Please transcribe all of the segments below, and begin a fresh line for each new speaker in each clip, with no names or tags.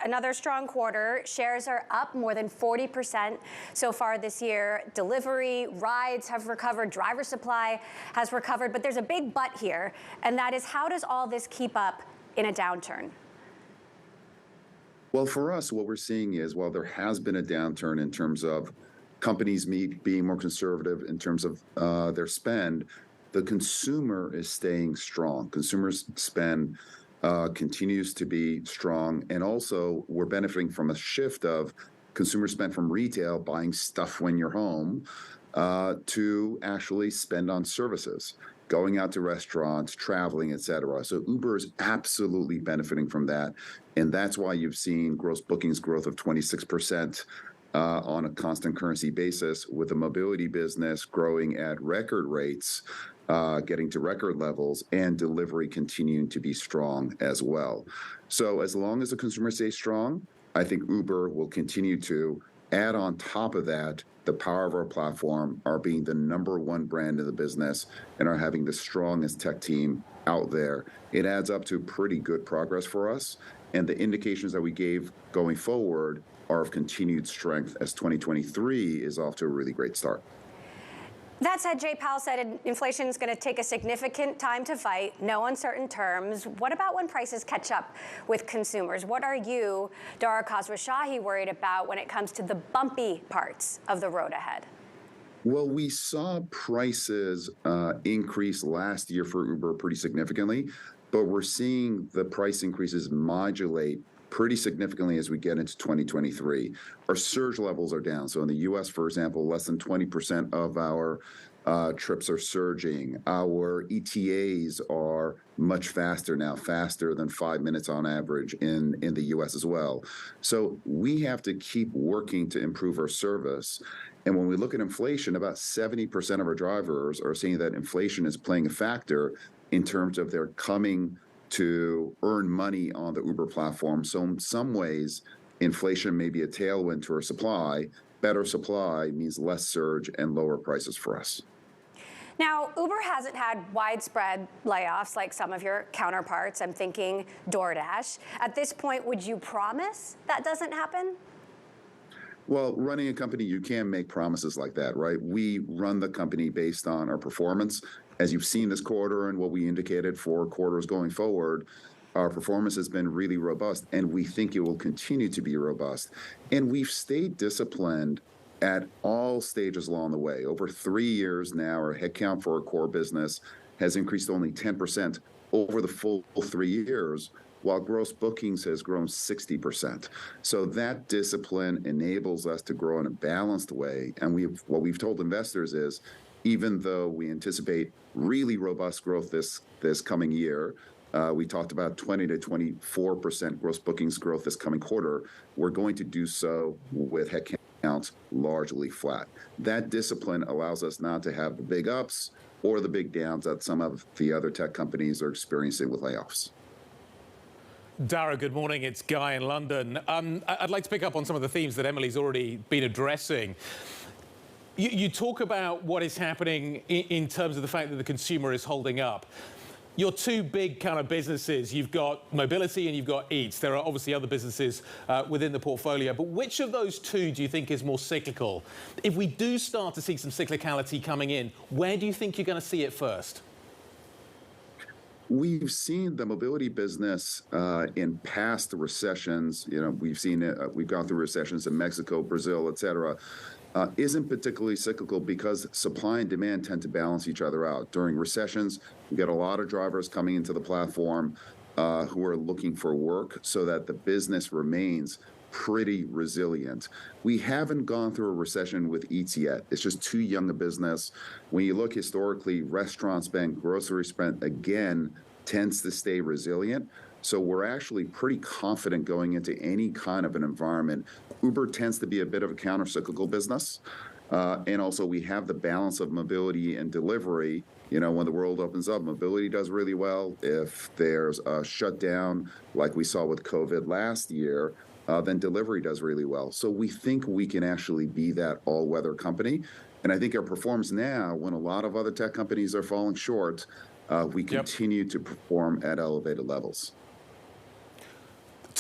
Another strong quarter. Shares are up more than 40% so far this year. Delivery, rides have recovered, driver supply has recovered, but there's a big but here, and that is, how does all this keep up in a downturn?
Well, for us, what we're seeing is, while there has been a downturn in terms of companies being more conservative in terms of their spend, the consumer is staying strong. Consumers spend continues to be strong, and also we're benefiting from a shift of consumer spend from retail, buying stuff when you're home, to actually spend on services, going out to restaurants, traveling, et cetera. So Uber is absolutely benefiting from that, and that's why you've seen gross bookings growth of 26% on a constant currency basis, with the mobility business growing at record rates, getting to record levels, and delivery continuing to be strong as well. So as long as the consumer stays strong, I think Uber will continue to add on top of that the power of our platform, are being the #1 brand in the business, and are having the strongest tech team out there. It adds up to pretty good progress for us, and the indications that we gave going forward are of continued strength, as 2023 is off to a really great start.
That said, Jay Powell said inflation is going to take a significant time to fight, no uncertain terms. What about when prices catch up with consumers? What are you, Dara Khosrowshahi, worried about when it comes to the bumpy parts of the road ahead?
Well, we saw prices increase last year for Uber pretty significantly, but we're seeing the price increases modulate pretty significantly as we get into 2023. Our surge levels are down. So in the US, for example, less than 20% of our trips are surging. Our ETAs are much faster now, faster than 5 minutes on average in the US as well. So we have to keep working to improve our service. And when we look at inflation, about 70% of our drivers are saying that inflation is playing a factor in terms of their coming to earn money on the Uber platform. So in some ways, inflation may be a tailwind to our supply. Better supply means less surge and lower prices for us.
Now, Uber hasn't had widespread layoffs like some of your counterparts. I'm thinking DoorDash. At this point, would you promise that doesn't happen?
Well, running a company, you can't make promises like that, right? We run the company based on our performance. As you've seen this quarter and what we indicated for quarters going forward, our performance has been really robust, and we think it will continue to be robust. And we've stayed disciplined at all stages along the way. Over 3 years now, our headcount for our core business has increased only 10% over the full 3 years, while gross bookings has grown 60%. So that discipline enables us to grow in a balanced way. And what we've told investors is, even though we anticipate really robust growth this coming year, we talked about 20 to 24% gross bookings growth this coming quarter, we're going to do so with headcounts largely flat. That discipline allows us not to have the big ups or the big downs that some of the other tech companies are experiencing with layoffs.
Dara, good morning. It's Guy in London. I'd like to pick up on some of the themes that Emily's already been addressing. You talk about what is happening in terms of the fact that the consumer is holding up. Your two big kind of businesses, you've got mobility and you've got Eats. There are obviously other businesses within the portfolio, but which of those two do you think is more cyclical? If we do start to see some cyclicality coming in, where do you think you're going to see it first?
We've seen the mobility business in past recessions. You know, we've seen it. We've gone through recessions in Mexico, Brazil, et cetera. Isn't particularly cyclical because supply and demand tend to balance each other out. During recessions, we get a lot of drivers coming into the platform who are looking for work, so that the business remains pretty resilient. We haven't gone through a recession with Eats yet. It's just too young a business. When you look historically, restaurant spend, grocery spend, again, tends to stay resilient. So we're actually pretty confident going into any kind of an environment. Uber tends to be a bit of a counter-cyclical business. And also we have the balance of mobility and delivery. You know, when the world opens up, mobility does really well. If there's a shutdown like we saw with COVID last year, then delivery does really well. So we think we can actually be that all-weather company. And I think our performance now, when a lot of other tech companies are falling short, we continue to perform at elevated levels.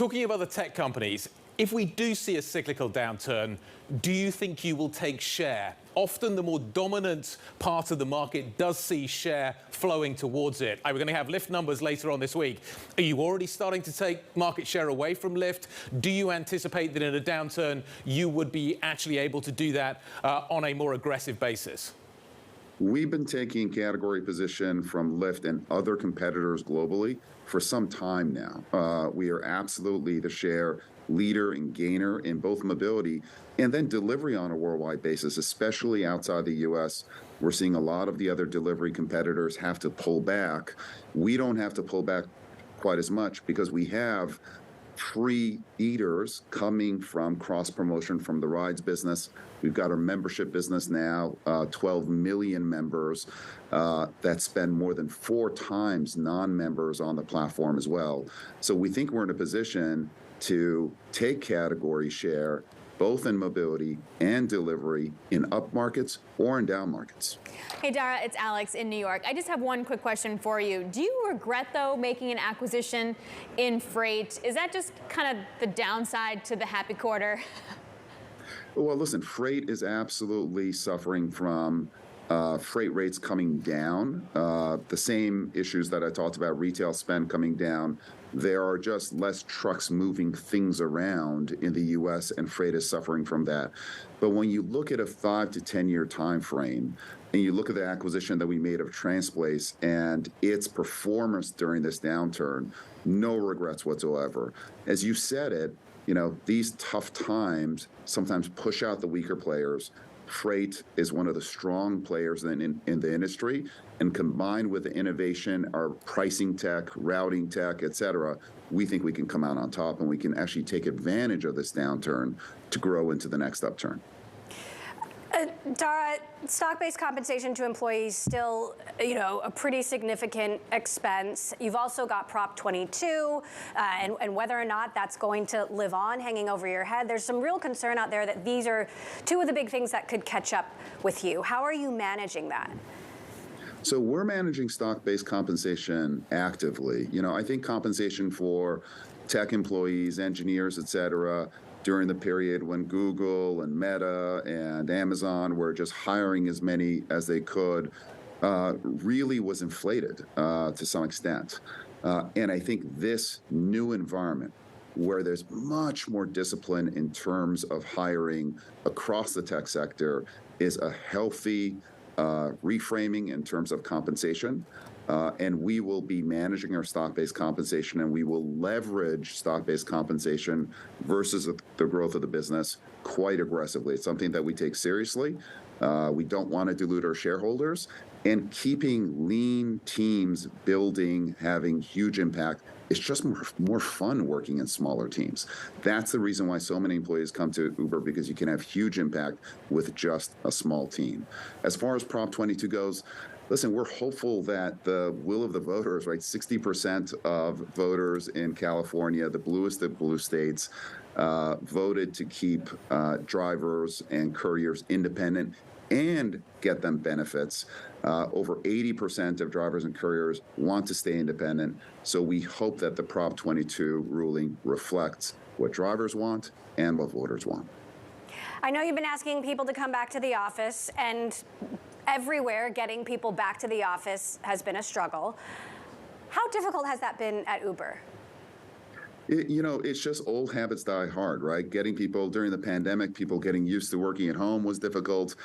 Talking about the tech companies, if we do see a cyclical downturn, do you think you will take share? Often the more dominant part of the market does see share flowing towards it. We're going to have Lyft numbers later on this week. Are you already starting to take market share away from Lyft? Do you anticipate that in a downturn you would be actually able to do that on a more aggressive basis?
We've been taking category position from Lyft and other competitors globally for some time now. We are absolutely the share leader and gainer in both mobility and then delivery on a worldwide basis, especially outside the US. We're seeing a lot of the other delivery competitors have to pull back. We don't have to pull back quite as much because we have free eaters coming from cross promotion from the rides business. We've got our membership business now, 12 million members that spend more than 4 times non-members on the platform as well. So we think we're in a position to take category share both in mobility and delivery in up markets or in down markets.
Hey, Dara, it's Alex in New York. I just have one quick question for you. Do you regret, though, making an acquisition in freight? Is that just kind of the downside to the happy quarter?
Well, listen, freight is absolutely suffering from freight rates coming down. The same issues that I talked about, retail spend coming down. There are just less trucks moving things around in the U.S., and freight is suffering from that. But when you look at a 5 to 10 year time frame, and you look at the acquisition that we made of Transplace and its performance during this downturn, no regrets whatsoever. As you said it, these tough times sometimes push out the weaker players. Freight is one of the strong players in the industry, and combined with the innovation, our pricing tech, routing tech, et cetera, we think we can come out on top and we can actually take advantage of this downturn to grow into the next upturn.
Dara, stock-based compensation to employees still, a pretty significant expense. You've also got Prop 22, and whether or not that's going to live on hanging over your head. There's some real concern out there that these are 2 of the big things that could catch up with you. How are you managing that?
So we're managing stock-based compensation actively. I think compensation for tech employees, engineers, et cetera, during the period when Google and Meta and Amazon were just hiring as many as they could, really was inflated to some extent. And I think this new environment where there's much more discipline in terms of hiring across the tech sector is a healthy reframing in terms of compensation. And we will be managing our stock-based compensation, and we will leverage stock-based compensation versus the growth of the business quite aggressively. It's something that we take seriously. We don't want to dilute our shareholders, and keeping lean teams building, having huge impact. It's just more fun working in smaller teams. That's the reason why so many employees come to Uber, because you can have huge impact with just a small team. As far as Prop 22 goes, listen, we're hopeful that the will of the voters, right? 60% of voters in California, the bluest of blue states, voted to keep drivers and couriers independent and get them benefits. Over 80% of drivers and couriers want to stay independent. So we hope that the Prop 22 ruling reflects what drivers want and what voters want.
I know you've been asking people to come back to the office, and everywhere getting people back to the office has been a struggle. How difficult has that been at Uber?
It's just old habits die hard, right? Getting people during the pandemic, people getting used to working at home was difficult.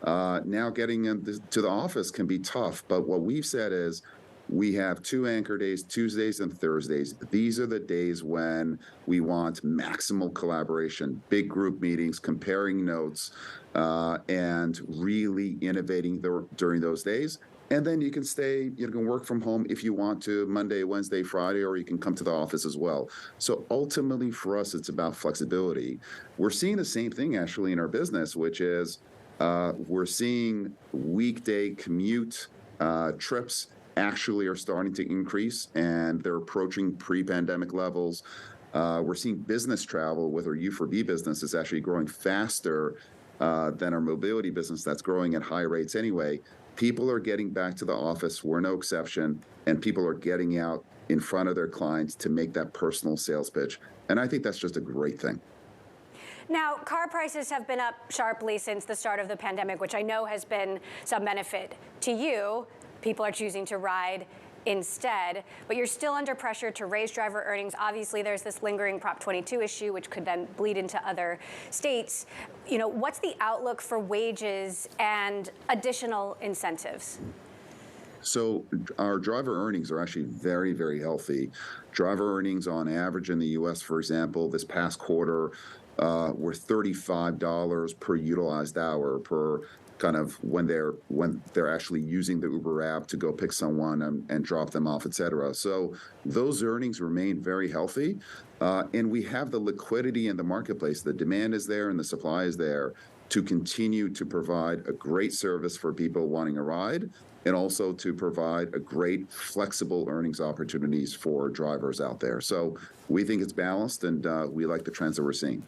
Now getting to the office can be tough. But what we've said is we have 2 anchor days, Tuesdays and Thursdays. These are the days when we want maximal collaboration, big group meetings, comparing notes, and really innovating during those days. And then you can work from home if you want to, Monday, Wednesday, Friday, or you can come to the office as well. So ultimately for us, it's about flexibility. We're seeing the same thing actually in our business, which is we're seeing weekday commute trips actually are starting to increase, and they're approaching pre-pandemic levels. We're seeing business travel with our U4B business is actually growing faster than our mobility business that's growing at high rates anyway. People are getting back to the office. We're no exception, and people are getting out in front of their clients to make that personal sales pitch. And I think that's just a great thing.
Now, car prices have been up sharply since the start of the pandemic, which I know has been some benefit to you. People are choosing to ride instead, but you're still under pressure to raise driver earnings. Obviously, there's this lingering Prop 22 issue, which could then bleed into other states. You know, what's the outlook for wages and additional incentives?
So our driver earnings are actually very, very healthy. Driver earnings on average in the U.S., for example, this past quarter were $35 per utilized hour per kind of when they're actually using the Uber app to go pick someone and drop them off, et cetera. So those earnings remain very healthy. And we have the liquidity in the marketplace. The demand is there and the supply is there to continue to provide a great service for people wanting a ride, and also to provide a great flexible earnings opportunities for drivers out there. So we think it's balanced, and we like the trends that we're seeing.